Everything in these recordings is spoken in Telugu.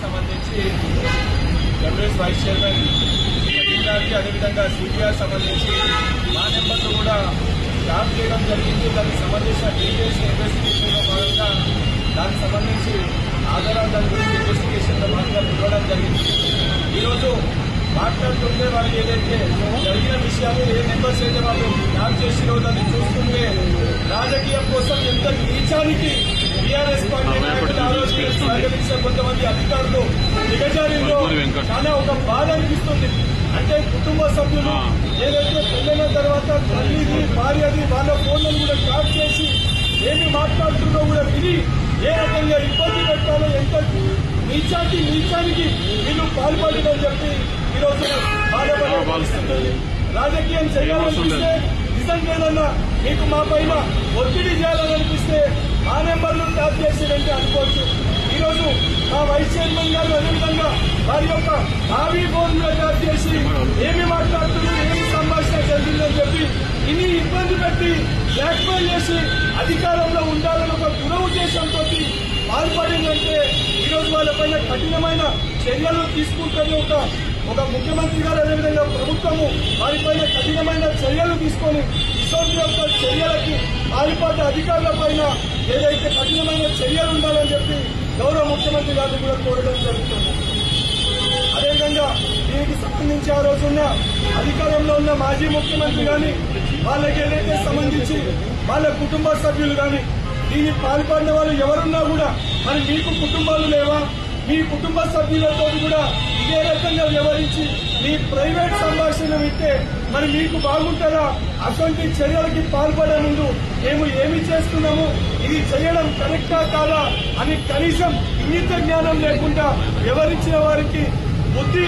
సంబంధించి ఎంఎస్ వైస్ చైర్మన్ గారికి అదేవిధంగా సిపిఆర్ సంబంధించి మా నెంబర్లు కూడా ట్యాప్ చేయడం జరిగింది. దానికి సంబంధించిన డీటెయిల్స్ ఇన్వెస్టిగేషన్లో భాగంగా దానికి సంబంధించి ఆధారాలు దాని గురించి ఇన్వెస్టిగేషన్లో భాగంగా ఇవ్వడం జరిగింది. ఈరోజు మాట్లాడుతుంటే వాళ్ళకి ఏదైతే జరిగిన విషయాలు ఏ నెంబర్స్ అయితే వాళ్ళు ట్యాప్ చేసిరో దాన్ని చూస్తుంటే రాజకీయం కోసం ఎంత నీచానికి టీఆర్ఎస్ పార్టీ నాయకులు ఆలోచన సహకరించిన కొంతమంది అధికారులు దిగజారిలో చాలా ఒక బాధ అనిపిస్తుంది. అంటే కుటుంబ సభ్యులు ఏదైతే పెళ్లైన తర్వాత తల్లిది భార్యది వాళ్ళ ఫోన్లను కూడా ట్యాప్ చేసి ఏమి మాట్లాడుతుందో కూడా విని ఏ రకంగా ఇబ్బంది పెట్టాలో ఎంత నీచానికి వీళ్ళు పాల్పడిందని చెప్పి ఈరోజు బాధపడాల్సింది. రాజకీయం చేయాలనిపిస్తే నిజంగా మీకు మా పైన ఒత్తిడి చేయాలనిపిస్తే ఆ నెంబర్లు ట్యాప్ చేసేదంటే అనుకోవచ్చు. ఈరోజు మా వైస్ చైర్మన్ గారు అదేవిధంగా వారి యొక్క భావి ఫోన్ మీద ట్యాప్ చేసి ఏమి మాట్లాడుతున్నారు ఏమి సంభాషణ జరిగిందని చెప్పి ఇన్ని ఇబ్బంది పెట్టి బ్లాక్మెయిల్ చేసి అధికారంలో ఉండాలని ఒక దురుద్దేశంతో పాల్పడిందంటే ఈరోజు వాళ్ళపైన కఠినమైన చర్యలు తీసుకుంటుంది ఒక ముఖ్యమంత్రి గారు అదేవిధంగా ప్రభుత్వము వారిపైన కఠినమైన చర్యలు తీసుకొని ఇటువంటి యొక్క చర్యలకి పాల్పడ్డ అధికారుల పైన ఏదైతే కఠినమైన చర్యలు ఉండాలని చెప్పి గౌరవ ముఖ్యమంత్రి గారిని కూడా కోరడం జరుగుతుంది. అదేవిధంగా దీనికి సంబంధించి ఆ రోజున్న అధికారంలో ఉన్న మాజీ ముఖ్యమంత్రి గాని వాళ్ళకి ఏదైతే సంబంధించి వాళ్ళ కుటుంబ సభ్యులు గాని దీనికి పాల్పడిన వాళ్ళు ఎవరున్నా కూడా మరి మీకు కుటుంబాలు లేవా? మీ కుటుంబ సభ్యులతో కూడా ఇదే రకంగా వ్యవహరించి మీ ప్రైవేట్ సంభాషణ వింటే మరి మీకు బాగుంటుందా? అటువంటి చర్యలకి పాల్పడే ముందు మేము ఏమి చేస్తున్నాము, ఇది చేయడం కరెక్టా కాదా అని కనీసం ఇంగిత జ్ఞానం లేకుండా వ్యవహరించిన వారికి బుద్ధి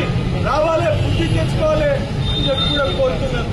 రావాలి, బుద్ధి తెచ్చుకోవాలి అని చెప్పి కూడా కోరుతున్నాను.